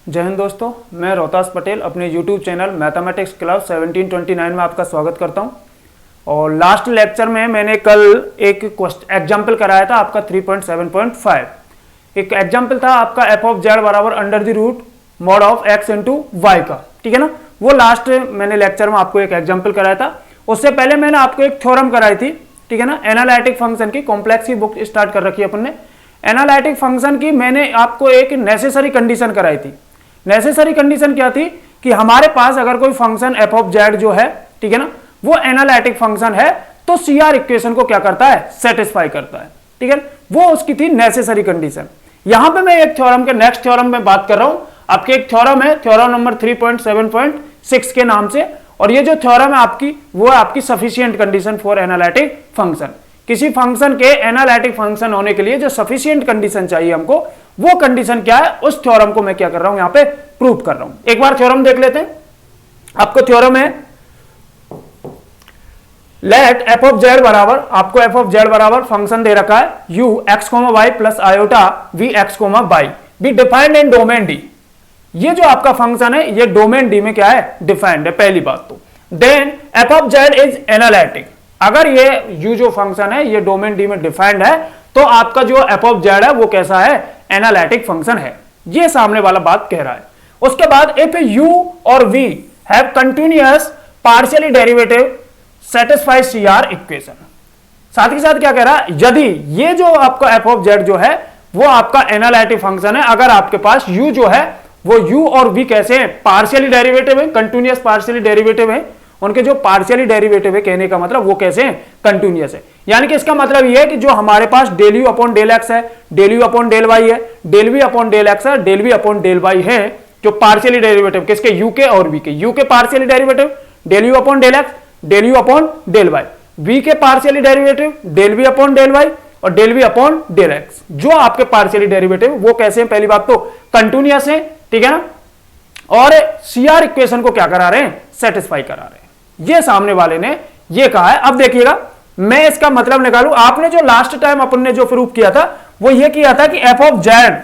जय हिंद दोस्तों, मैं रोहतास पटेल अपने YouTube चैनल मैथमेटिक्स क्लब 1729 में आपका स्वागत करता हूं। और लास्ट लेक्चर में मैंने कल एक एग्जाम्पल कराया था आपका 3.7.5। एक एग्जाम्पल था आपका एफ ऑफ जेड बराबर under the root mod of x into y का, ठीक है ना। वो लास्ट मैंने लेक्चर में आपको एक एग्जाम्पल कराया था। उससे पहले मैंने आपको एक थ्योरम कराई थी, ठीक है ना। एनालिटिक फंक्शन की कॉम्प्लेक्स की बुक स्टार्ट कर रखी है अपन ने। एनालिटिक फंक्शन की मैंने आपको एक नेसेसरी कंडीशन कराई थी। नेसेसरी कंडीशन क्या थी कि हमारे पास अगर कोई फंक्शन एफ ऑफ जेड जो है, ठीक है ना, वो एनालिटिक फंक्शन है तो सीआर इक्वेशन को क्या करता है, सेटिस्फाई करता है, ठीक है। वो उसकी थी नेसेसरी कंडीशन। यहां पे मैं एक थ्योरम के नेक्स्ट थ्योरम में बात कर रहा हूं। आपके एक थ्योरम है, थ्योरम नंबर 3.7.6 के नाम से। और ये जो थ्योरम है आपकी, वो है आपकी sufficient condition for analytic function. किसी फंक्शन के एनालिटिक फंक्शन होने के लिए जो सफिशिएंट कंडीशन चाहिए हमको, वो कंडीशन क्या है, उस थ्योरम को मैं क्या कर रहा हूं, यहां पे प्रूव कर रहा हूं। एक बार थ्योरम देख लेते हैं। आपको थ्योरम है लेट एफ ऑफ जेड बराबर, आपको एफ ऑफ जेड बराबर फंक्शन दे रखा है u x comma y plus iota v x comma y be defined in domain D. ये जो आपका फंक्शन है ये डोमेन डी में क्या है, डिफाइंड है, पहली बात तो। Then f of z is analytic. अगर ये यू जो फंक्शन है ये डोमेन डी में डिफाइंड है तो आपका जो एफ ऑफ जेड है वो कैसा है, एनालिटिक फंक्शन है। ये सामने वाला बात कह रहा है। उसके बाद इफ यू और v have continuous partially derivative satisfy CR equation. साथ ही साथ क्या कह रहा है, यदि ये जो आपका एफ ऑफ जेड जो है वो आपका एनालिटिक फंक्शन है, अगर आपके पास यू जो है वो यू और वी कैसे हैं, पार्शियली डेरिवेटिव है, कंटिन्यूअस पार्शियली डेरिवेटिव है। उनके जो पार्शियली डेरिवेटिव है, कहने का मतलब वो कैसे हैं, कंटिन्यूअस है। यानी कि इसका मतलब ये है कि जो हमारे पास del u upon del x है, del u upon del y है, del v upon del x है, del v upon del y है, जो पार्शियली डेरिवेटिव किसके, यू के और वी के। यू के partially derivative del u upon del x, del u upon del y. V के partially derivative del v upon del y और del v upon del x. जो आपके पार्शियली डेरिवेटिव वो कैसे हैं, पहली बात तो कंटिन्यूअस है, ठीक है ना। और सीआर इक्वेशन को क्या करा रहे हैं, सेटिस्फाई करा रहे हैं। ये सामने वाले ने ये कहा है। अब देखिएगा मैं इसका मतलब निकालू। आपने जो लास्ट टाइम अपन ने जो प्रूफ किया था वो ये किया था कि एफ ऑफ जेड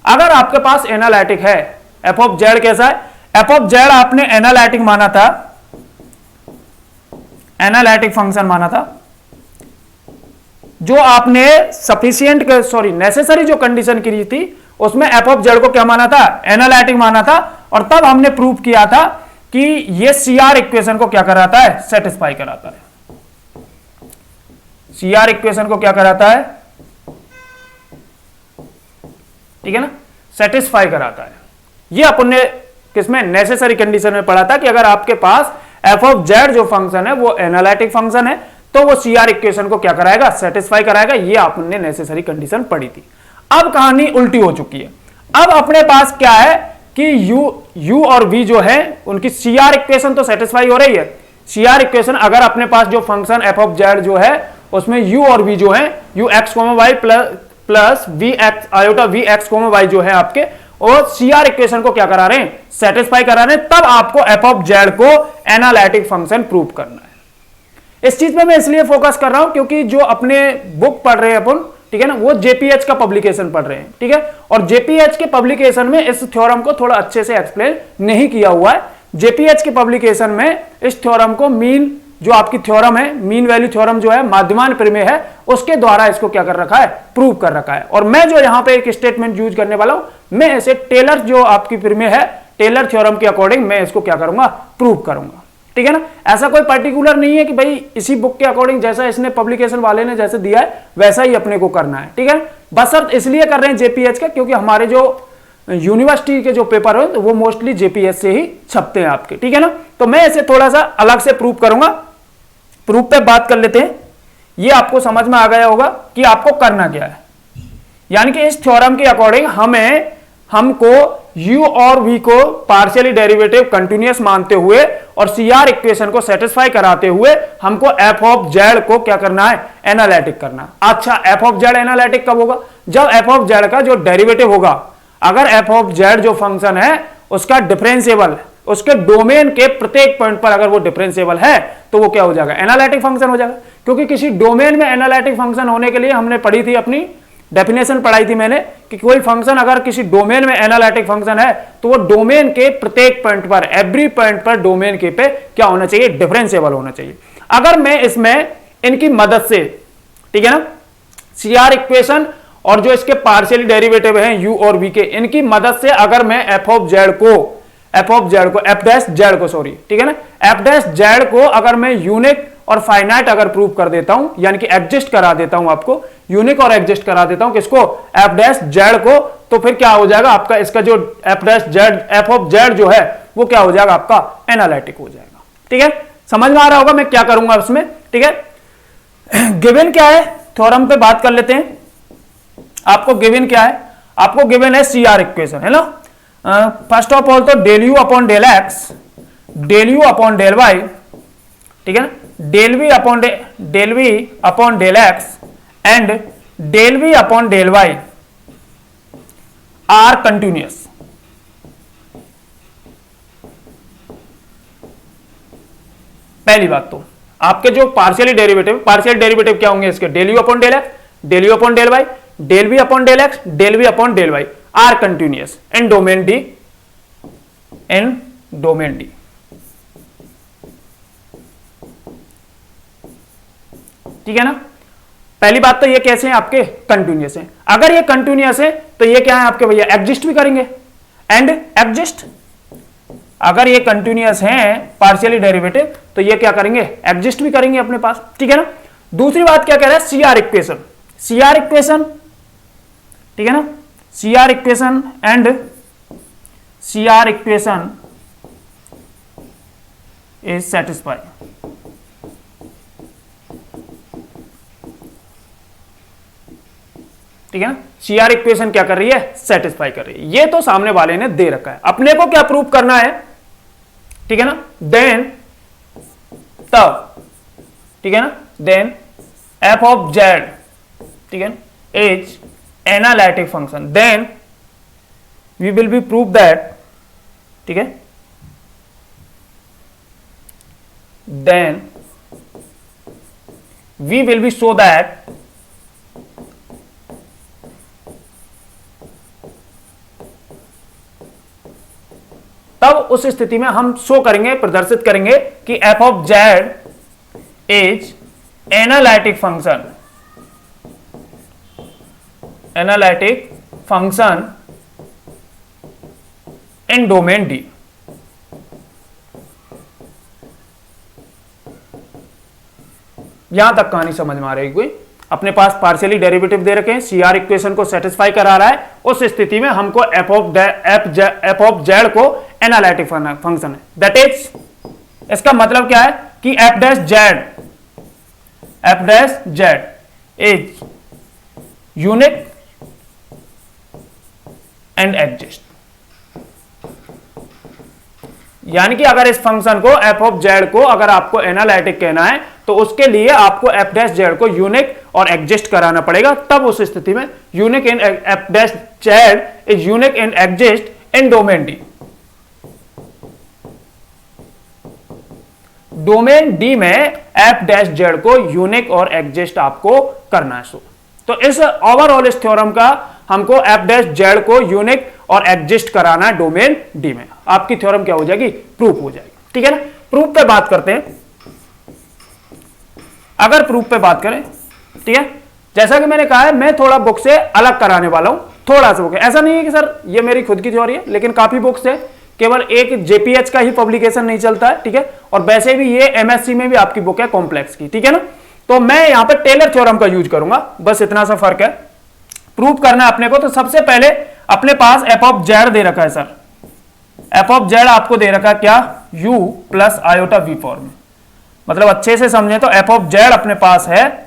अगर आपके पास एनालिटिक है, एफ ऑफ जेड कैसा है, एफ ऑफ जेड आपने एनालिटिक माना था, एनालिटिक फंक्शन माना था। जो आपने सफिशिएंट नेसेसरी जो कंडीशन की थी उसमें एफ ऑफ जेड को क्या माना था, एनालिटिक माना था। और तब हमने प्रूफ किया था कि ये सीआर इक्वेशन को क्या कराता है, सेटिस्फाई कराता है। सीआर इक्वेशन को क्या कराता है, ठीक है ना, सेटिस्फाई कराता है। ये अपन ने किसमें, नेसेसरी कंडीशन में पढ़ा था कि अगर आपके पास एफ ऑफ जेड जो फंक्शन है वो एनालिटिक फंक्शन है तो वो सीआर इक्वेशन को क्या कराएगा, सेटिस्फाई कराएगा। ये आपने नेसेसरी कंडीशन पढ़ी थी। अब कहानी उल्टी हो चुकी है। अब अपने पास क्या है कि यू और वी जो है उनकी सीआर इक्वेशन तो सेटिस्फाई हो रही है। सीआर इक्वेशन अगर अपने पास जो फंक्शन एफ ऑफ जेड जो है उसमें यू और वी जो है, u x comma y plus v x iota v x comma y जो है आपके, और सीआर इक्वेशन को क्या करा रहे हैं, सेटिस्फाई करा रहे हैं, तब आपको एफ ऑफ जेड को एनालिटिक फंक्शन प्रूव करना है। इस चीज पे मैं इसलिए फोकस कर रहा हूं क्योंकि जो अपने बुक पढ़ रहे हैं अपन, ठीक है ना, वो जेपीएच का पब्लिकेशन पढ़ रहे हैं, ठीक है। और जेपीएच के पब्लिकेशन में इस थ्योरम को थोड़ा अच्छे से एक्सप्लेन नहीं किया हुआ है। जेपीएच के पब्लिकेशन में इस थ्योरम को मीन जो आपकी थ्योरम है, मीन वैल्यू थ्योरम जो है, माध्यमान प्रमेय है, उसके द्वारा इसको क्या कर रखा है, प्रूव कर रखा है। और मैं जो यहां पे एक स्टेटमेंट यूज करने वाला हूं, मैं इसे टेलर जो आपकी प्रमेय है, टेलर थ्योरम के अकॉर्डिंग मैं इसको क्या करूंगा, प्रूव करूंगा, ठीक है ना। ऐसा कोई पर्टिकुलर नहीं है कि भाई इसी बुक के अकॉर्डिंग जैसा इसने पब्लिकेशन वाले ने जैसे दिया है वैसा ही अपने को करना है, ठीक है। बशर्त इसलिए कर रहे हैं जेपीएच का क्योंकि हमारे जो यूनिवर्सिटी के जो पेपर है वो मोस्टली जेपीएच से ही छपते हैं आपके, ठीक है ना। तो मैं इसे थोड़ा सा अलग से प्रूव करूंगा। प्रूफ पे बात कर लेते हैं। ये आपको समझ में आ गया होगा कि आपको करना क्या है। यानी कि इस थ्योरम के अकॉर्डिंग हमको u और v को पार्शियली डेरिवेटिव कंटिन्यूअस मानते हुए और सीआर इक्वेशन को सेटिस्फाई कराते हुए हमको एफ ऑफ जेड को क्या करना है, एनालिटिक करना। अच्छा, एफ ऑफ जेड एनालिटिक कब होगा, जब एफ ऑफ जेड का जो डेरिवेटिव होगा, अगर एफ ऑफ जेड जो फंक्शन है उसका डिफरेंशिएबल, उसके डोमेन के प्रत्येक पॉइंट पर अगर वो डिफरेंशिएबल है तो वो क्या हो जाएगा, एनालिटिक फंक्शन हो जाएगा। क्योंकि किसी डोमेन में एनालिटिक फंक्शन होने के लिए हमने पढ़ी थी अपनी डेफिनेशन पढ़ाई थी मैंने कि कोई फंक्शन अगर किसी डोमेन में एनालिटिक फंक्शन है तो वो डोमेन के प्रत्येक पॉइंट पर, एवरी पॉइंट पर डोमेन के पे क्या होना चाहिए, डिफरेंशिएबल होना चाहिए। अगर मैं इसमें इनकी मदद से, ठीक है ना, सीआर इक्वेशन और जो इसके पार्शियली डेरिवेटिव हैं यू और वी के, इनकी मदद से अगर मैं एफ ऑफ जेड को सॉरी, ठीक है ना, एफ डैश जेड को अगर मैं यूनिक और फाइनाइट अगर प्रूव कर देता हूं, यानी कि एडजस्ट करा देता हूं, आपको यूनिक और एडजस्ट करा देता हूं किसको, एफ डैश जेड को, तो फिर क्या हो जाएगा आपका, इसका जो F dash Z, f of Z जो है वो क्या हो जाएगा आपका, एनालिटिक हो जाएगा। ठीक है, समझ में आ रहा होगा मैं क्या करूंगा उसमें। ठीक है, गिवन क्या है, थ्योरम पे बात कर लेते हैं। आपको गिवन क्या है, आपको गिवन है सीआर इक्वेशन, है ना। फर्स्ट ऑफ ऑल तो del u upon del x, del u upon del y, ठीक है ना, del v upon del x and del v upon del y are continuous. पहली बात तो आपके जो पार्शियल डेरिवेटिव क्या होंगे इसके, del u upon del x, del u upon del y, del v upon del x, del v upon del y are continuous in domain D, in domain D. ठीक है ना, पहली बात तो ये कैसे हैं आपके, कंटिन्यूअस हैं। अगर ये कंटिन्यूअस है तो ये क्या है आपके भैया, एग्जिस्ट भी करेंगे एंड एग्जिस्ट। अगर ये कंटिन्यूअस हैं पार्शियली डेरिवेटिव तो ये क्या करेंगे, एग्जिस्ट भी करेंगे अपने पास। ठीक है ना, दूसरी बात क्या कह रहा है, सीआर इक्वेशन, सीआर इक्वेशन, ठीक है ना, CR equation and CR equation is satisfy. ठीक है ना, सीआर इक्वेशन क्या कर रही है, सेटिस्फाई कर रही है। ये तो सामने वाले ने दे रखा है, अपने को क्या प्रूव करना है, ठीक है ना, देन तब, ठीक है ना, देन एफ ऑफ जेड, ठीक है, is analytic function, then we will be prove that, ठीक है, then we will be show that तब उस स्थिति में हम शो करेंगे, प्रदर्शित करेंगे कि F of z is analytic function, analytic function in domain D. यहां तक कहानी समझ में आ रही कोई, अपने पास पार्शियली डेरिवेटिव दे रखे हैं, सीआर इक्वेशन को सेटिस्फाई करा रहा है, उस स्थिति में हमको एफ ऑफ जेड को एनालिटिक फंक्शन है, दैट इज, इसका मतलब क्या है कि F dash Z is unique and exist. यानी कि अगर इस फंक्शन को एफ ऑफ जेड को अगर आपको एनालिटिक कहना है तो उसके लिए आपको एफ डैश जेड को यूनिक और एग्जिस्ट कराना पड़ेगा, तब उस स्थिति में unique in F dash Z is unique and exist in domain D. Domain D में एफ डैश जेड को यूनिक और एग्जिस्ट आपको करना है। तो इस ओवरऑल इस थ्योरम का हमको एफ डैश जेड को यूनिक और एग्जिस्ट कराना है डोमेन डी में, आपकी थ्योरम क्या हो जाएगी, प्रूफ हो जाएगी। ठीक है ना, प्रूफ पे बात करते हैं। अगर प्रूफ पे बात करें, ठीक है, जैसा कि मैंने कहा है मैं थोड़ा बुक से अलग कराने वाला हूं, थोड़ा सा बुक, ऐसा नहीं है कि सर ये मेरी खुद की थ्योरी है, लेकिन काफी बुक्स है, केवल एक जेपीएच का ही पब्लिकेशन नहीं चलता है। ठीक है, और वैसे भी ये एमएससी में भी आपकी बुक है कॉम्प्लेक्स की। ठीक है ना, तो मैं यहां पर टेलर थ्योरम का यूज करूंगा, बस इतना सा फर्क है। प्रूफ करना है अपने को, तो सबसे पहले अपने पास एफ ऑफ जेड दे रखा है सर, एफ ऑफ जेड आपको दे रखा है क्या, u plus iota v form में, मतलब अच्छे से समझें तो एफ ऑफ जेड अपने पास है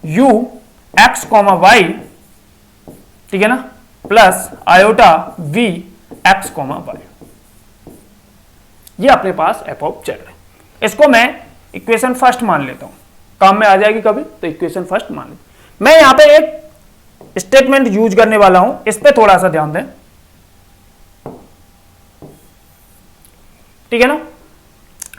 u एक्स कॉमा वाई, ठीक है ना, plus iota v x comma y, ये अपने पास एफ ऑफ जेड है। इसको मैं इक्वेशन फर्स्ट मान लेता हूं, काम में आ जाएगी कभी तो इक्वेशन फर्स्ट मान लेता। मैं यहां पे एक स्टेटमेंट यूज करने वाला हूं, इस पे थोड़ा सा ध्यान दें। ठीक है ना,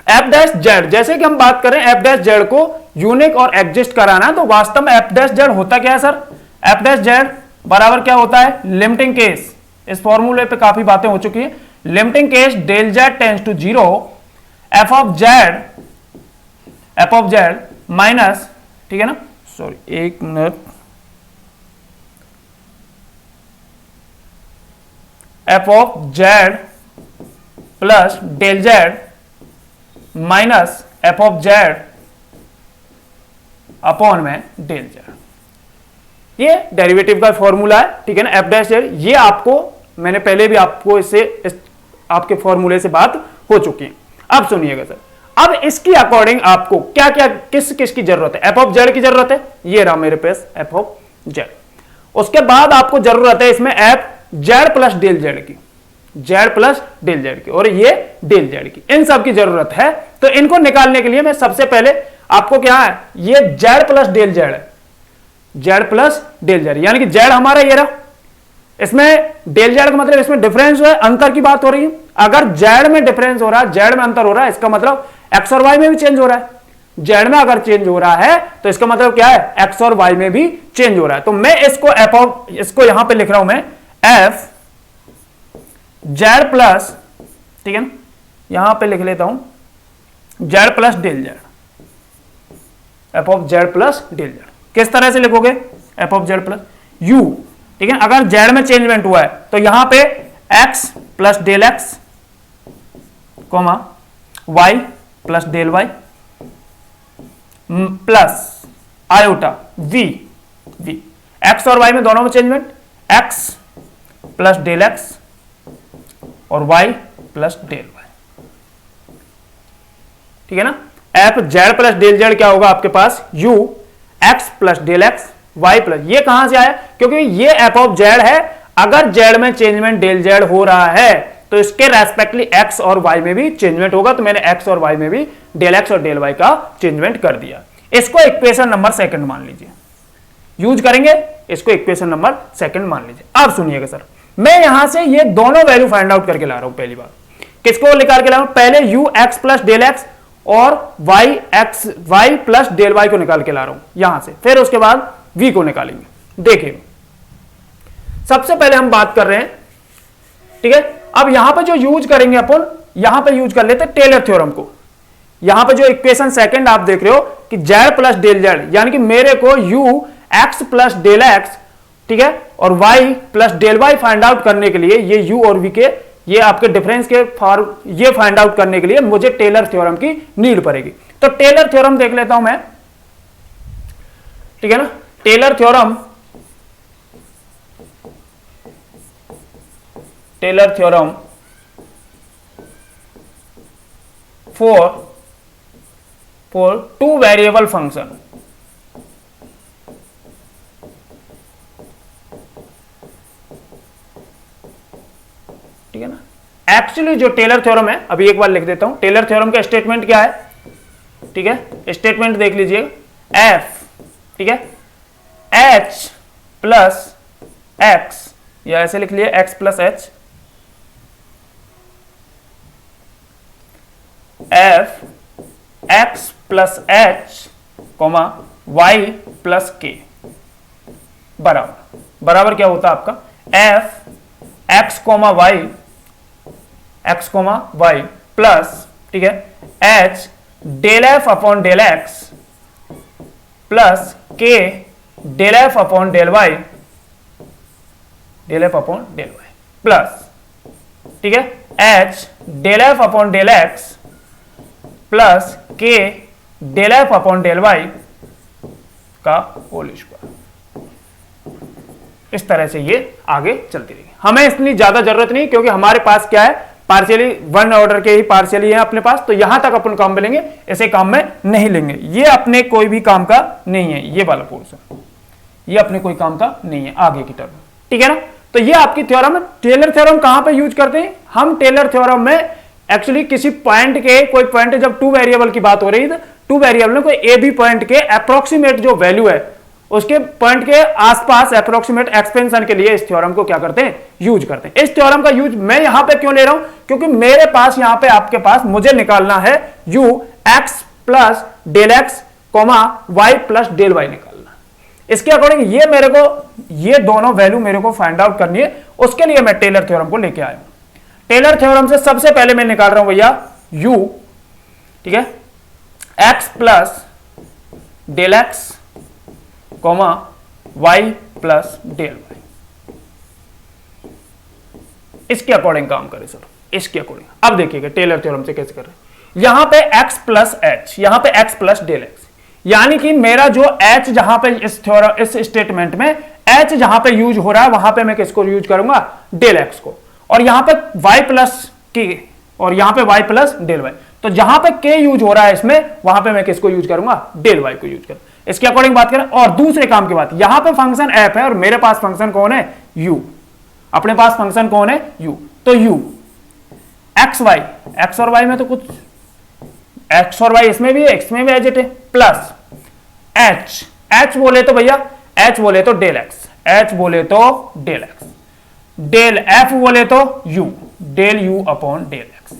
एफ डैश जेड, जैसे कि हम बात करें एफ डैश जेड को यूनिक और एग्जिस्ट कराना है, तो वास्तव में एफ डैश जेड होता क्या है सर, एफ डैश जेड बराबर क्या होता है, लिमिटिंग केस, इस फॉर्मूले पे काफी बातें हो चुकी है, limiting case del z tends to 0 f of z minus, ठीक है ना, सॉरी एक minute, f of z plus del z minus f of z upon में डेल जेड, ये डेरिवेटिव का फॉर्मूला है, ठीक है ना, एफ डैश जेड। ये आपको मैंने पहले भी आपको इस आपके फॉर्मूले से बात हो चुकी है। अब सुनिएगा सर, अब इसकी अकॉर्डिंग आपको क्या क्या किस किस की जरूरत है, एफ ऑफ जेड की जरूरत है, ये रहा मेरे पास एफ ऑफ जेड। उसके बाद आपको जरूरत है इसमें f z plus del z की, जेड प्लस डेल जेड की, और ये डेल जेड की, इन सब की जरूरत है। तो इनको निकालने के लिए मैं सबसे पहले आपको क्या है, ये जेड प्लस डेल जेड है, जेड प्लस डेल जेड, यानी कि जेड हमारा ये रहा, इसमें डेल जेड का मतलब इसमें डिफरेंस है, अंतर की बात हो रही है। अगर जेड में डिफरेंस हो रहा है, जेड में अंतर हो रहा है, इसका मतलब एक्स और वाई में भी चेंज हो रहा है। जेड में अगर चेंज हो रहा है तो इसका मतलब क्या है, एक्स और वाई में भी चेंज हो रहा है। तो मैं इसको यहां पे लिख रहा हूं मैं एफ जेड प्लस, ठीक है ना, यहां पे लिख लेता हूं z plus del z, f of z plus del z. किस तरह से लिखोगे, f of z plus u, ठीक है, अगर जेड में चेंजमेंट हुआ है तो यहां पे x plus del x comma y plus del y plus iota v, v x और वाई में दोनों में चेंजमेंट, एक्स प्लस डेल एक्स और वाई प्लस डेल वाई, ठीक है ना। F z plus del z क्या होगा आपके पास, u x plus del x y plus, ये कहां से आया, क्योंकि ये एफ ऑफ जेड है, अगर जेड में चेंजमेंट डेल जेड हो रहा है तो इसके रेस्पेक्टली एक्स और वाई में भी चेंजमेंट होगा, तो मैंने एक्स और वाई में भी डेल एक्स और डेल वाई का चेंजमेंट कर दिया। इसको इक्वेशन नंबर सेकंड मान लीजिए, यूज करेंगे इसको इक्वेशन नंबर सेकंड मान लीजिए। अब सुनिएगा सर, मैं यहां से ये दोनों वैल्यू फाइंड आउट करके ला रहा हूं, पहली बार किसको निकाल के ला रहा हूं, पहले u x plus del x और y x y plus del y को निकाल के ला रहा हूं यहां से, फिर उसके बाद वी को निकालेंगे। देखिए सबसे पहले हम बात कर रहे हैं, ठीक है, अब यहां पे जो यूज करेंगे अपन, यहां पे यूज कर लेते हैं टेलर थ्योरम को। यहां पे जो इक्वेशन सेकंड आप देख रहे हो कि जेड प्लस डेल जेड, यानी कि मेरे को u x plus del x, ठीक है, और y plus del y find out करने के लिए, ये यू और वी के ये आपके डिफरेंस के ये फाइंड आउट करने के लिए मुझे टेलर थ्योरम की नीड पड़ेगी। तो टेलर थ्योरम देख लेता हूं मैं, ठीक है ना, Taylor theorem for two variable function, ठीक है ना। एक्चुअली जो टेलर थ्योरम है, अभी एक बार लिख देता हूं, टेलर थ्योरम का स्टेटमेंट क्या है, ठीक है, स्टेटमेंट देख लीजिए, एफ, ठीक है, एच प्लस एक्स, या ऐसे लिख लिए x plus h, f x plus h comma y plus के बराबर क्या होता है आपका, f x comma y plus, ठीक है, h del f upon del x plus k del f upon del y plus, ठीक है, h del f upon del x plus k del f upon del y का whole square. इस तरह से ये आगे चलती रहेगी, हमें इतनी ज्यादा जरूरत नहीं, क्योंकि हमारे पास क्या है, पार्शियली वन ऑर्डर के ही पार्शियली है अपने पास, तो यहां तक अपन काम में लेंगे, ऐसे काम में नहीं लेंगे, ये अपने कोई भी काम का नहीं है, ये वाला पोर्शन ये अपने कोई काम का नहीं है आगे की टर्म, ठीक है ना। तो ये आपकी थ्योरम है। टेलर थ्योरम कहां पे यूज करते हैं हम, टेलर थ्योरम में एक्चुअली किसी पॉइंट के, कोई पॉइंट जब टू वेरिएबल की बात हो रही है, टू वेरिएबल में कोई ए बी पॉइंट के अप्रोक्सीमेट जो वैल्यू है उसके पॉइंट के आसपास अप्रोक्सीमेट एक्सपेंशन के लिए इस थ्योरम को क्या करते हैं, यूज करते हैं। इस थ्योरम का यूज मैं यहां पे क्यों ले रहा हूं, क्योंकि मेरे पास यहां पे आपके पास मुझे निकालना है u x plus del x comma y plus del y निकालना। इसके अकॉर्डिंग ये मेरे को ये दोनों वैल्यू मेरे को फाइंड आउट करनी है, उसके लिए मैं टेलर थ्योरम को लेके आया हूं। टेलर थ्योरम से सबसे पहले मैं निकाल रहा हूं भैया u, ठीक है, x plus del x comma y plus del y, इसके अकॉर्डिंग काम करें सर, इसके अकॉर्डिंग। अब देखिएगा टेलर थ्योरम से कैसे कर रहे हैं। यहां पे x प्लस एच, यहां पे x प्लस डेल एक्स, यानी कि मेरा जो h जहां पे इस स्टेटमेंट में h जहां पे यूज हो रहा है वहां पे मैं किसको यूज करूंगा, डेल एक्स को, और यहां पे y प्लस k और यहां पे y प्लस डेल वाई, तो जहां पे k यूज हो रहा है इसमें वहां पे मैं किसको यूज करूंगा, डेल वाई को यूज करूंगा। इसके अकॉर्डिंग बात करें। और दूसरे काम की बात, यहां पे फंक्शन f है और मेरे पास फंक्शन कौन है, u, अपने पास फंक्शन कौन है, u, तो u एक्स वाई, एक्स और वाई में तो कुछ एक्स और वाई इसमें भी है, एक्स में भी एज इट है, प्लस एच, एच बोले तो भैया एच बोले तो डेल एक्स, एच बोले तो डेल एक्स, डेल एफ बोले तो u, del u upon del x,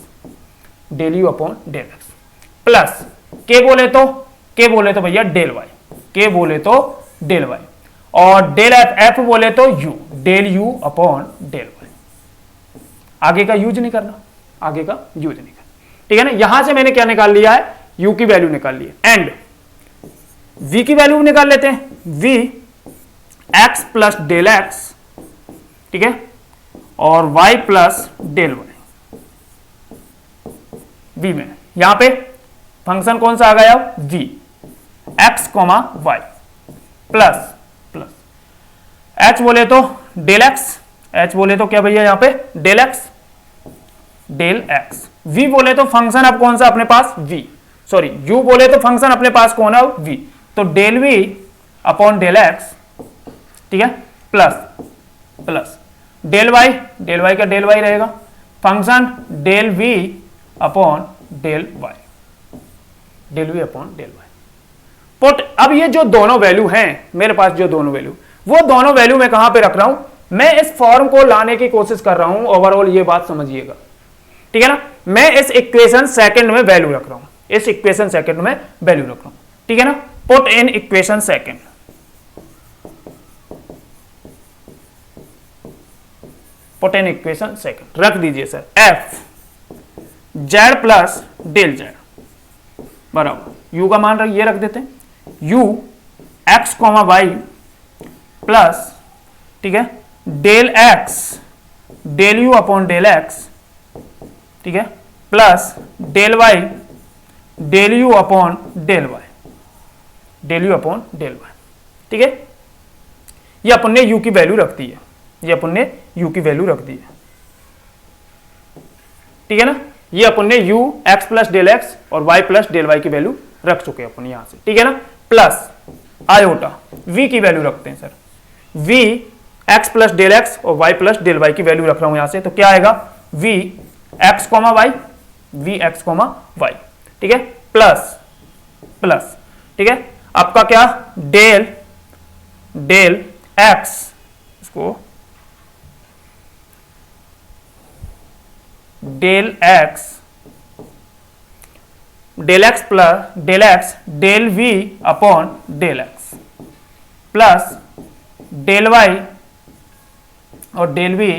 del u upon del x, plus के बोले तो भैया डेल वाई, के बोले तो डेल वाई, और डेल एफ, एफ बोले तो u, del u upon del y. आगे का यूज नहीं करना, आगे का यूज नहीं करना, ठीक है ना। यहां से मैंने क्या निकाल लिया है, u की वैल्यू निकाल ली है, एंड v की वैल्यू निकाल लेते हैं, v x plus del x, ठीक है, और y plus del y, v में यहां पे फंक्शन कौन सा आ गया, v, x comma y, plus plus h बोले तो डेल एक्स, h बोले तो क्या भैया यहां पे del x, del x, v बोले तो फंक्शन अब कौन सा अपने पास, v, सॉरी u बोले तो फंक्शन अपने पास कौन है, v, तो del v upon del x, ठीक है, प्लस प्लस डेल वाई का डेल वाई रहेगा, function del v upon del y, del v upon del y, put. अब ये जो दोनों वैल्यू हैं मेरे पास, जो दोनों वैल्यू, वो दोनों वैल्यू मैं कहां पे रख रहा हूं, मैं इस फॉर्म को लाने की कोशिश कर रहा हूं। ओवरऑल ये बात समझिएगा, ठीक है ना। मैं इस इक्वेशन सेकंड में वैल्यू रख रहा हूं, इस इक्वेशन सेकंड में वैल्यू रख रहा हूं, ठीक है ना। Put in equation second, put in equation second रख दीजिए sir, f z plus del z बराबर यू का मान ये रख देते हैं, u x comma y plus, ठीक है, del x del u upon del x, ठीक है, plus del y del u upon del y, del u upon del y, ठीक है। ये अपन ने यू की वैल्यू रख दी है, ये अपन ने यू की वैल्यू रख दी है, ठीक है ना। ये अपन ने u x plus del x और वाई प्लस डेल वाई की वैल्यू रख चुके हैं अपन यहां से, ठीक है ना। प्लस आयोटा v की वैल्यू रखते हैं sir, v x plus del x और वाई प्लस डेल वाई की वैल्यू रख रहा हूं यहां से, तो क्या आएगा, v x comma y, v x comma y, ठीक है, प्लस प्लस, ठीक है, आपका क्या डेल डेल एक्स, इसको del x plus del x del v upon del x plus del y और del v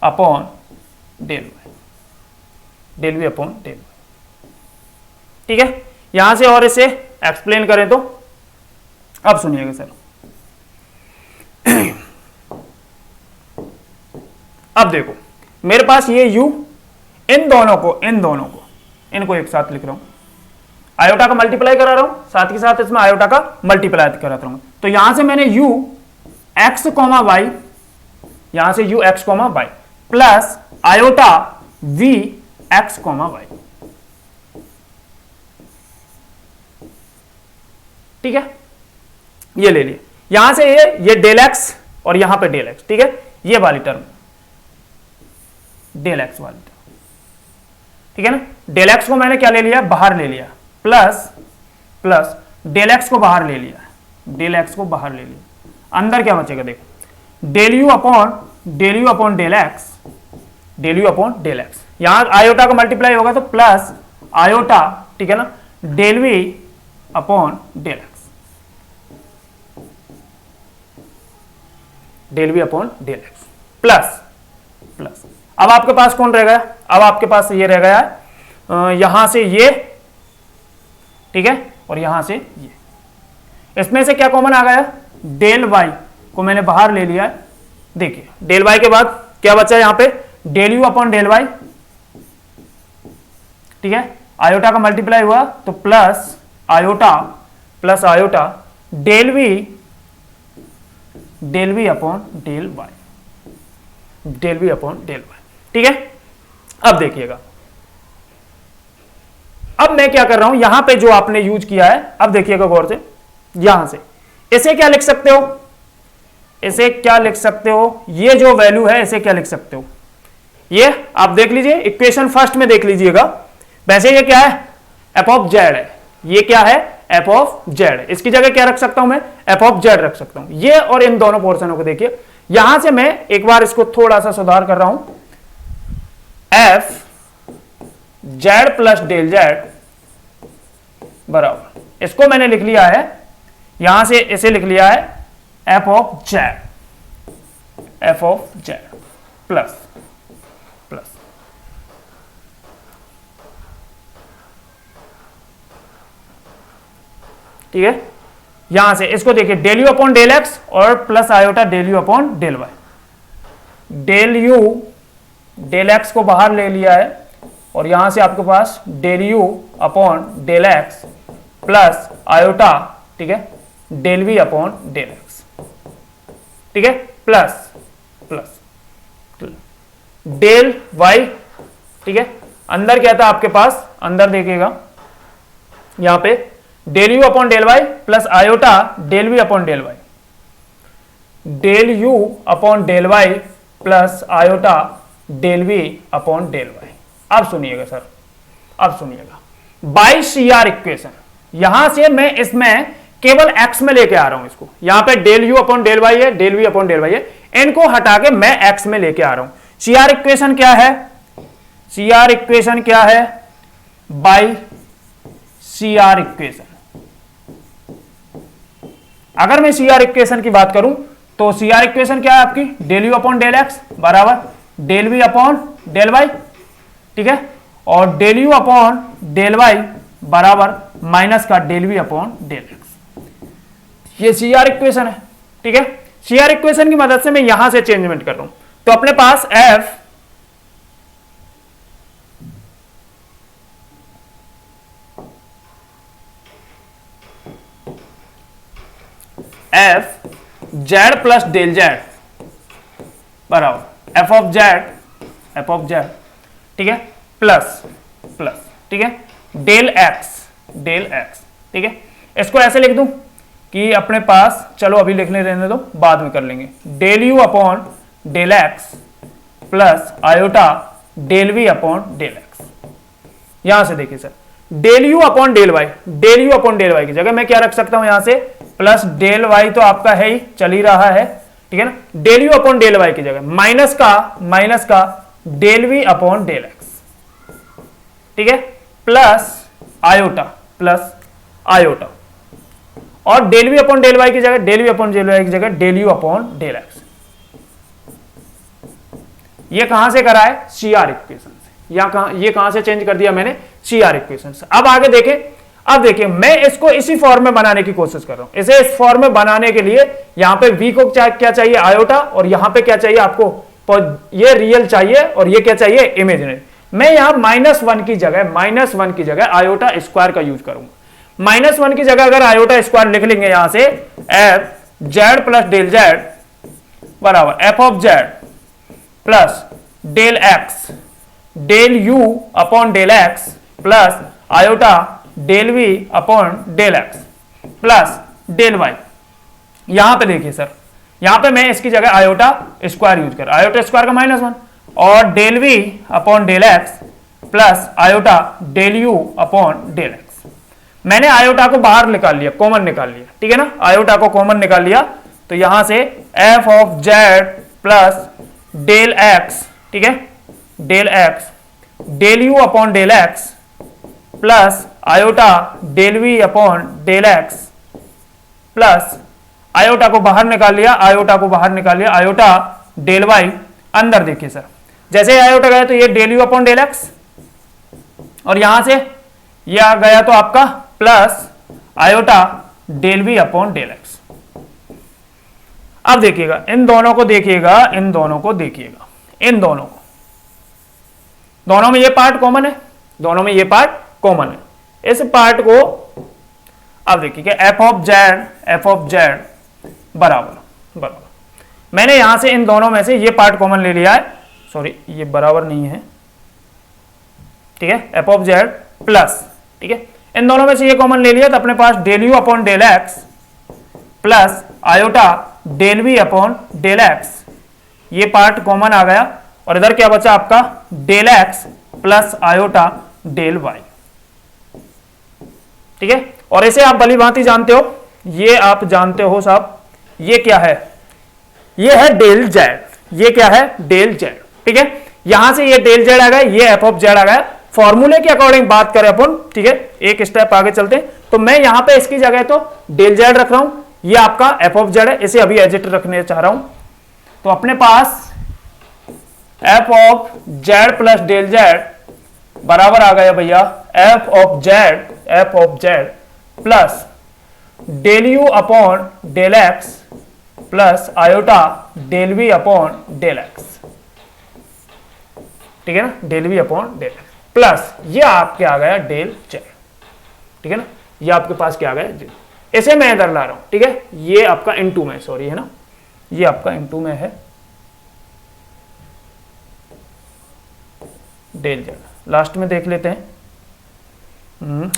upon del y, del v upon del y, ठीक है। यहां से और इसे एक्सप्लेन करें तो अब सुनिएगा सर, अब देखो मेरे पास ये u, इन दोनों को इनको एक साथ लिख रहा हूं, आयोटा का मल्टीप्लाई करा रहा हूं, साथ के साथ इसमें आयोटा का मल्टीप्लाई कराता हूं। तो यहां से मैंने u एक्स कॉमा वाई, यहां से u x comma y plus iota v x comma y, ठीक है, ये ले लिए। यहां से ये डेल एक्स और यहां पे डेल एक्स, ठीक है, ये वाली टर्म डेल एक्स वाली टर्म, ठीक है ना। डेल एक्स को मैंने क्या ले लिया, बाहर ले लिया, प्लस प्लस डेल एक्स को बाहर ले लिया, डेल एक्स को बाहर ले लिया, अंदर क्या बचेगा देखो, del u upon del x, del u upon del x, यहां आयोटा का मल्टीप्लाई होगा तो प्लस आयोटा, ठीक है ना, del v upon del x, del v upon del x plus plus. अब आपके पास कौन रह गया, अब आपके पास ये रह गया यहां से ये, ठीक है, और यहां से ये। इसमें से क्या कॉमन आ गया, डेल वाई को मैंने बाहर ले लिया है। देखिए डेल वाई के बाद क्या बचा यहां पे, del u upon del y, ठीक है, आयोटा का मल्टीप्लाई हुआ तो plus iota del v upon del y, del v upon del y, ठीक है। अब देखिएगा, अब मैं क्या कर रहा हूं, यहां पे जो आपने यूज किया है, अब देखिएगा गौर से, यहां से इसे क्या लिख सकते हो, इसे क्या लिख सकते हो, ये जो वैल्यू है इसे क्या लिख सकते हो, ये आप देख लीजिए, इक्वेशन फर्स्ट में देख लीजिएगा। वैसे ये क्या है, एफ ऑफ जेड है, ये क्या है, एफ ऑफ जेड। इसकी जगह क्या रख सकता हूं मैं, एफ ऑफ जेड रख सकता हूं। ये और इन दोनों पोर्शनों को देखिए, यहां से मैं एक बार इसको थोड़ा सा सुधार कर रहा हूं, f z plus del z बराबर, इसको मैंने लिख लिया है, यहां से इसे लिख लिया है f of z plus plus, ठीक है। यहां से इसको देखिए, del u upon del x और plus iota del u upon del y. Del u del x को बाहर ले लिया है और यहां से आपके पास del u upon del x plus iota, ठीक है, del v upon del x, ठीक है, प्लस प्लस डेल वाई, ठीक है। अंदर क्या था आपके पास, अंदर देखिएगा यहां पे del u upon del y plus iota del v upon del y, del u upon del y plus iota del v upon del y. अब सुनिएगा सर, अब सुनिएगा, बाई सीआर इक्वेशन, यहां से मैं इसमें केवल एक्स में लेके आ रहा हूं इसको, यहां पे del u upon del y है, del v upon del y है, इनको हटा के मैं एक्स में लेके आ रहा हूं। सीआर इक्वेशन क्या है, सीआर इक्वेशन क्या है, बाई सीआर इक्वेशन। अगर मैं सीआर इक्वेशन की बात करूं तो सीआर इक्वेशन क्या है आपकी, del u upon del x बराबर del v upon del y, ठीक है, और del u upon del y बराबर माइनस का del v upon del x. ये सीआर इक्वेशन है, ठीक है। सीआर इक्वेशन की मदद से मैं यहां से चेंजमेंट कर रहा हूं, तो अपने पास f z plus del z बराबर एफ ऑफ जेड, ठीक है, प्लस प्लस, ठीक है, डेल एक्स, ठीक है। इसको ऐसे लिख दूं कि अपने पास, चलो अभी लिखने रहने दो, बाद में कर लेंगे, del u upon del x plus iota del v upon del x. यहां से देखिए sir, del u upon del y, del u upon del y की जगह मैं क्या रख सकता हूं, यहां से प्लस डेल वाई तो आपका है ही, चल ही रहा है, ठीक है ना, del u upon del y की जगह माइनस का del v upon del x, ठीक है, प्लस आयोटा और del v upon del y की जगह del v upon del y की जगह del u upon del x. ये कहां से करा है, सीआर इक्वेशन से, ये कहां से चेंज कर दिया मैंने, सीआर इक्वेशन से। अब आगे देखें, अब देखिए मैं इसको इसी फॉर्म में बनाने की कोशिश कर रहा हूं। इसे इस फॉर्म में बनाने के लिए यहां पे v को क्या चाहिए, आयोटा, और यहां पे क्या चाहिए आपको, ये रियल चाहिए और ये क्या चाहिए, इमेजिनरी। मैं यहां -1 की जगह आयोटा स्क्वायर का यूज करूंगा। -1 की जगह अगर आयोटा स्क्वायर लिख लेंगे यहां से, f z plus del z बराबर f of z plus del x del u upon del x plus iota del v upon del x plus del y. यहां पे देखिए सर, यहां पे मैं इसकी जगह आयोटा स्क्वायर यूज कर, आयोटा स्क्वायर का -1 और del v upon del x plus iota del u upon del x. मैंने आयोटा को बाहर निकाल लिया, कॉमन निकाल लिया, ठीक है ना, आयोटा को कॉमन निकाल लिया, तो यहां से f of z plus del x, ठीक है, del x del u upon del x plus iota del v upon del x plus iota को बाहर निकाल लिया, आयोटा को बाहर निकाल लिया, आयोटा डेल वाई अंदर देखिए सर, जैसे आयोटा गया तो ये del u upon del x, और यहां से ये आ गया तो आपका plus iota del v upon del x. अब देखिएगा इन दोनों को, देखिएगा इन दोनों को, देखिएगा इन दोनों को, दोनों में ये पार्ट कॉमन है, दोनों में ये पार्ट कॉमन है। इस पार्ट को अब देखिए एफ ऑफ जेड बराबर मैंने यहां से इन दोनों में से ये पार्ट कॉमन ले लिया है, सॉरी ये बराबर नहीं है, ठीक है, एफ ऑफ जेड प्लस, ठीक है, इन दोनों में से ये कॉमन ले लिया तो अपने पास del u upon del x plus iota del v upon del x, ये पार्ट कॉमन आ गया, और इधर क्या बचा आपका del x plus iota del y, ठीक है। और इसे आप भली भांति जानते हो, ये आप जानते हो साहब, ये क्या है, ये है डेल जेड, ये क्या है डेल जेड, ठीक है। यहां से ये डेल जेड आ गया, ये एफ ऑफ जेड आ गया, फॉर्मूले के अकॉर्डिंग बात करें अपन, ठीक है, एक स्टेप आगे चलते हैं, तो मैं यहां पे इसकी जगह तो डेल जेड रख रहा हूं, ये आपका एफ ऑफ जेड है, इसे अभी एजिट रखने चाह रहा हूं, तो अपने पास f of z plus del z बराबर आ गया भैया f of z plus del u upon del x plus iota del v upon del x, ठीक है ना, del v upon del x plus ये आपके आ गया डेल जेड, ठीक है ना, ये आपके पास क्या आ गया जेड, इसे मैं इधर ला रहा हूं, ठीक है, ये आपका इनटू में, सॉरी है ना, ये आपका इनटू में है डेल जेड, लास्ट में देख लेते हैं,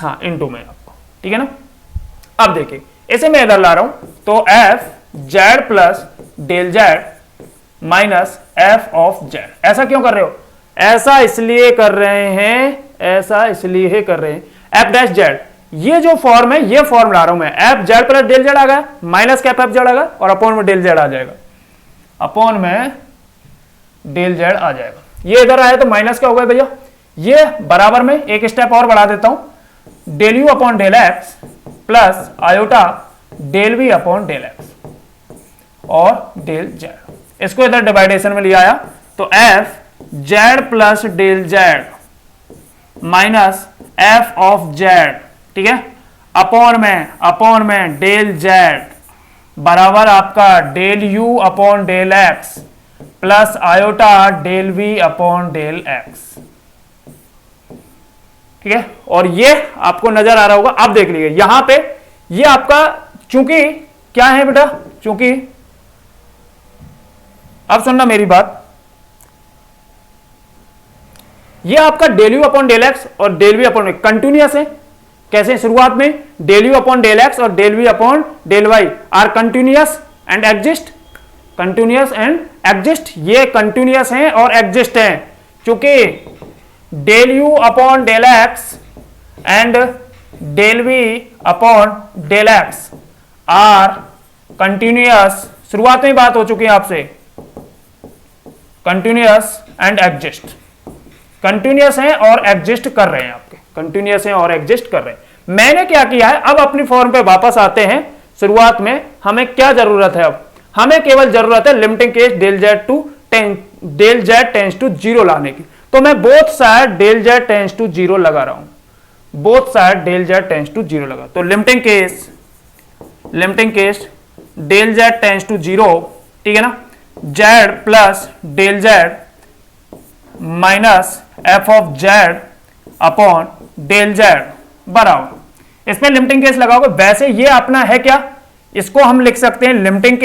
हाँ इनटू में आपको, ठीक है ना। अब देखिए इसे मैं इधर ला रहा हूं, तो f z plus del z minus f of z, ऐसा क्यों कर रहे हो, ऐसा इसलिए कर रहे हैं, ऐसा इसलिए कर रहे हैं, एफ डैश जेड, ये जो फॉर्म है ये फॉर्म ला रहा हूं मैं, f z plus del z आ गया माइनस कैप एफ जेड आ गया, और अपॉन में डेल जेड आ जाएगा, अपॉन में डेल जेड आ जाएगा, ये इधर आया तो माइनस क्या हो गया भैया, ये बराबर में एक स्टेप और बढ़ा देता हूं, del u upon del x plus iota del v upon del x और डेल जेड, इसको इधर डिवाइडेशन में ले आया तो f z plus del z minus f of z, ठीक है, अपॉन में डेल जेड बराबर आपका del u upon del x plus iota del v upon del x, ठीक है। और ये आपको नजर आ रहा होगा, आप देख लीजिए यहां पे ये आपका, चूंकि क्या है बेटा, चूंकि अब सुनना मेरी बात, ये आपका del u upon del x और डेल वी अपॉन कंटिन्यूअस है, कैसे, शुरुआत में del u upon del x और del v upon del y are continuous and exist, continuous and exist, ये कंटिन्यूअस हैं और एग्जिस्ट हैं, चूंकि del u upon del x and del v upon del x are continuous, शुरुआत में बात हो चुकी है आपसे, कंटिन्यूअस एंड एग्जिस्ट, कंटिन्यूअस हैं और एग्जिस्ट कर रहे हैं, आपके कंटिन्यूअस हैं और एग्जिस्ट कर रहे हैं। मैंने क्या किया है, अब अपनी फॉर्म पे वापस आते हैं, शुरुआत में हमें क्या जरूरत है, अब हमें केवल जरूरत है limiting case del z tends to zero लाने की, तो मैं both side del z tends to zero लगा रहा हूं, both side del z tends to zero लगा, तो limiting case del z tends to zero, ठीक है ना, z plus del z minus f of z upon del z बराबर, इसमें लिमिटिंग केस लगाओगे, वैसे ये अपना है क्या, इसको हम लिख सकते हैं limiting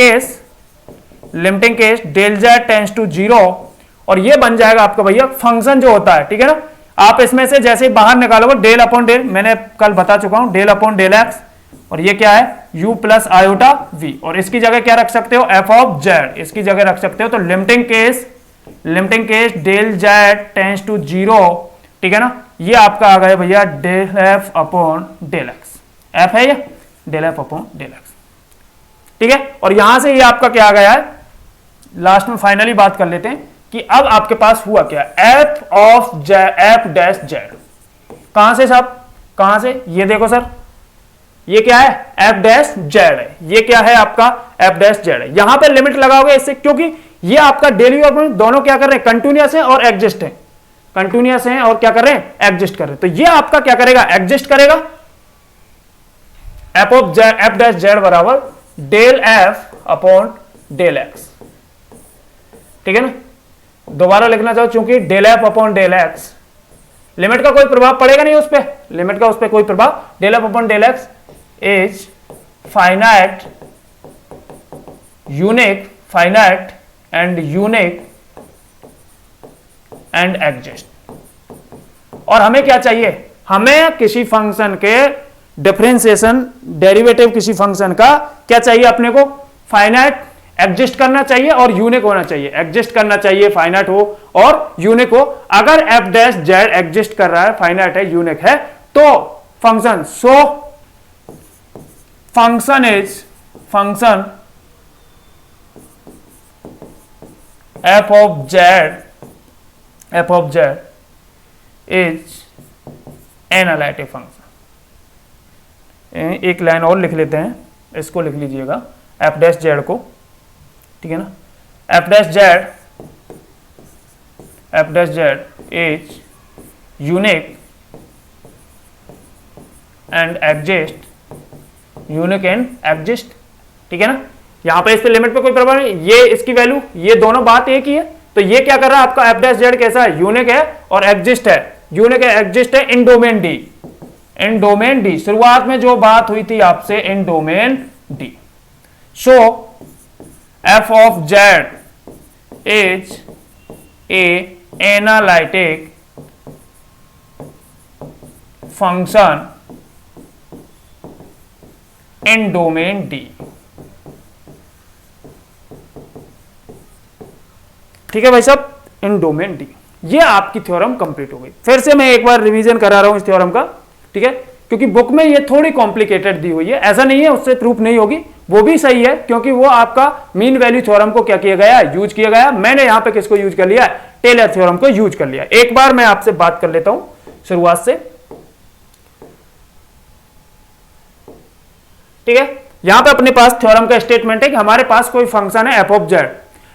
case del z tends to zero, और ये बन जाएगा आपका भैया फंक्शन जो होता है, ठीक है ना, आप इसमें से जैसे ही बाहर निकालोगे डेल अपॉन डेल, मैंने कल बता चुका हूं, डेल अपॉन डेल एक्स, और ये क्या है u प्लस आयोटा v, और इसकी जगह क्या रख सकते हो f ऑफ z, इसकी जगह रख सकते हो, तो limiting case del z tends to zero, ठीक है ना, ये आपका आ गया भैया del f upon del x, f है ये del f upon del x, ठीक है। और यहां से ये आपका क्या आ गया है, लास्ट में फाइनली बात कर लेते हैं कि अब आपके पास हुआ क्या, F of F dash Z, कहां से साहब, कहां से, ये देखो सर, ये क्या है, एफ डैश जेड है, ये क्या है आपका एफ डैश जेड है। यहां पे लिमिट लगाओगे इससे, क्योंकि ये आपका डेली और दोनों क्या कर रहे हैं, कंटिन्यूअस है और एग्जिस्ट है, कंटिन्यूअस है और क्या कर रहे हैं, एग्जिस्ट कर रहे हैं। तो ये आपका क्या करेगा, एग्जिस्ट करेगा। F of z, f dash z बराबर del f upon del x, ठीक है ना। दोबारा लिखना चाहो, चूंकि del f upon del x, limit का कोई प्रभाव पड़ेगा नहीं उस पर, लिमिट का उस पर कोई प्रभाव, del f upon del x is finite unique, finite and unique and exist. और हमें क्या चाहिए, हमें किसी फंक्शन के डिफरेंशिएशन डेरिवेटिव किसी फंक्शन का क्या चाहिए अपने को, फाइनाइट एग्जिस्ट करना चाहिए और यूनिक होना चाहिए, एग्जिस्ट करना चाहिए, फाइनाइट हो और यूनिक हो। अगर एफ डैश जेड एग्जिस्ट कर रहा है, फाइनाइट है, यूनिक है, तो function, so function is, function F of z, f of z is analytic function. एक लाइन और लिख लेते हैं, इसको लिख लीजिएगा, एफ डैश जेड को, ठीक है ना। F dash Z, f dash Z is unique and exist, unique and exist, ठीक है ना। यहां पे इस पे लिमिट पे कोई प्रभाव नहीं, ये इसकी वैल्यू, ये दोनों बात एक ही है। तो ये क्या कर रहा है आपका एफ डैश जेड कैसा है, यूनिक है और एग्जिस्ट है, यूनिक है एग्जिस्ट है in domain D, in domain D. शुरुआत में जो बात हुई थी आपसे, in domain D. So f of z is a analytic function in domain D, ठीक है भाई साहब, इन डोमेन डी। ये आपकी थ्योरम कंप्लीट हो गई। फिर से मैं एक बार रिवीजन करा रहा हूं इस थ्योरम का, ठीक है, क्योंकि बुक में ये थोड़ी कॉम्प्लिकेटेड दी हुई है, ऐसा नहीं है उससे प्रूफ नहीं होगी, वो भी सही है, क्योंकि वो आपका मीन वैल्यू थ्योरम को क्या किया गया, यूज किया गया। मैंने यहां पे किसको यूज कर लिया, टेलर थ्योरम को यूज कर लिया। एक बार मैं आपसे बात कर लेता हूं शुरुआत से, ठीक है। यहां पे अपने पास थ्योरम का स्टेटमेंट है कि हमारे पास कोई फंक्शन है f of z,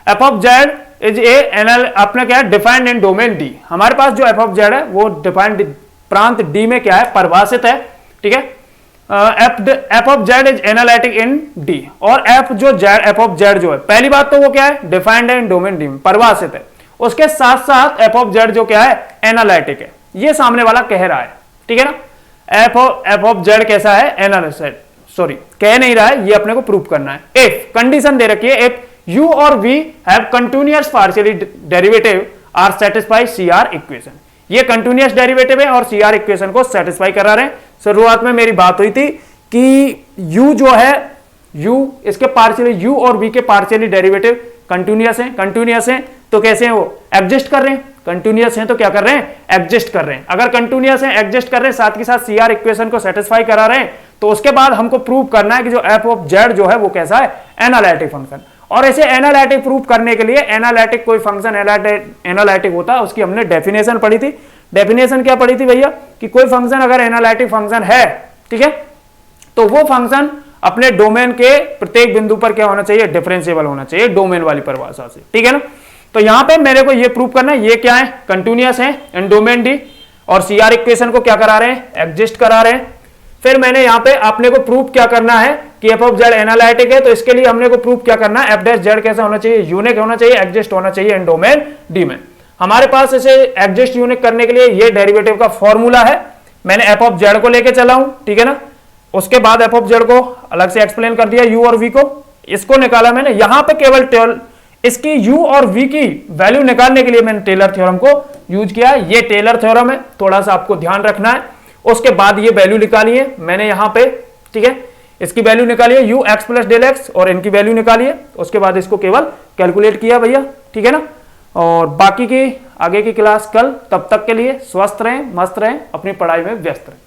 f of z is A anal, अपना क्या है, डिफाइंड इन डोमेन डी। हमारे पास जो एफ ऑफ जेड है वो डिफाइंड प्रांत डी में क्या है, परिभाषित है, ठीक है। F of z is analytic in D, और एफ जो जेड, एफ ऑफ जेड जो है, पहली बात तो वो क्या है, डिफाइंड है इन डोमेन डी में, परिभाषित है। उसके साथ साथ एफ ऑफ जेड जो क्या है, एनालिटिक है, ये सामने वाला कह रहा है, ठीक है ना। एफ ऑफ जेड कैसा है, एनालिटिक, सॉरी कह नहीं रहा है, ये अपने को प्रूव करना है। इफ कंडीशन दे रखी है, इफ u और v have continuous partially derivative are satisfy CR equation। ये कंटिन्यूअस डेरिवेटिव है और CR इक्वेशन को सेटिस्फाई करा रहे हैं। शुरुआत में मेरी बात हुई थी कि u जो है, u इसके पार्शियली, u और v के पार्शियली डेरिवेटिव कंटिन्यूअस हैं, कंटिन्यूअस हैं तो कैसे हैं, वो एग्जिस्ट कर रहे हैं, कंटिन्यूअस हैं तो क्या कर रहे हैं, एग्जिस्ट कर रहे हैं। अगर कंटिन्यूअस हैं, एग्जिस्ट कर रहे हैं, साथ के साथ CR इक्वेशन को सेटिस्फाई करा रहे हैं, तो उसके बाद हमको प्रूव करना है कि जो एफ ऑफ जेड जो है वो कैसा है, एनालिटिक फंक्शन। और ऐसे एनालिटिक प्रूफ करने के लिए, एनालिटिक कोई फंक्शन एनालिटिक होता है, उसकी हमने डेफिनेशन पढ़ी थी। डेफिनेशन क्या पढ़ी थी भैया, कि कोई फंक्शन अगर एनालिटिक फंक्शन है, ठीक है, तो वो फंक्शन अपने डोमेन के प्रत्येक बिंदु पर क्या होना चाहिए, डिफरेंशिएबल होना चाहिए, डोमेन वाली परिभाषा से, ठीक है ना। तो यहां पे मेरे को ये प्रूव करना है, ये क्या है, कंटिन्यूअस है इन डोमेन डी, और CR इक्वेशन को क्या करा रहे हैं, एग्जिस्ट करा रहे हैं। फिर मैंने यहां पे आपने को प्रूफ क्या करना है कि एफ ऑफ जेड एनालिटिक है, तो इसके लिए हमने को प्रूफ क्या करना है, एफ डैश जेड कैसा होना चाहिए, यूनिक होना चाहिए, एग्जिस्ट होना चाहिए इन डोमेन डी में। हमारे पास इसे एग्जिस्ट यूनिक करने के लिए ये डेरिवेटिव का फॉर्मूला है, मैंने एफ ऑफ जेड को लेके चला हूं, ठीक है ना। उसके बाद एफ ऑफ जेड को अलग से एक्सप्लेन कर दिया, यू और वी को, इसको निकाला मैंने। यहां पे केवल इसकी यू और वी की वैल्यू निकालने के लिए मैंने टेलर थ्योरम को यूज किया है। ये टेलर थ्योरम है, थोड़ा सा आपको ध्यान रखना है। उसके बाद ये वैल्यू निकाली है मैंने यहां पे, ठीक है, इसकी वैल्यू निकाली है u x plus del x, और इनकी वैल्यू निकाली है। उसके बाद इसको केवल कैलकुलेट किया भैया, ठीक है ना। और बाकी की आगे की क्लास कल, तब तक के लिए स्वस्थ रहें, मस्त रहें, अपनी पढ़ाई में व्यस्त रहें।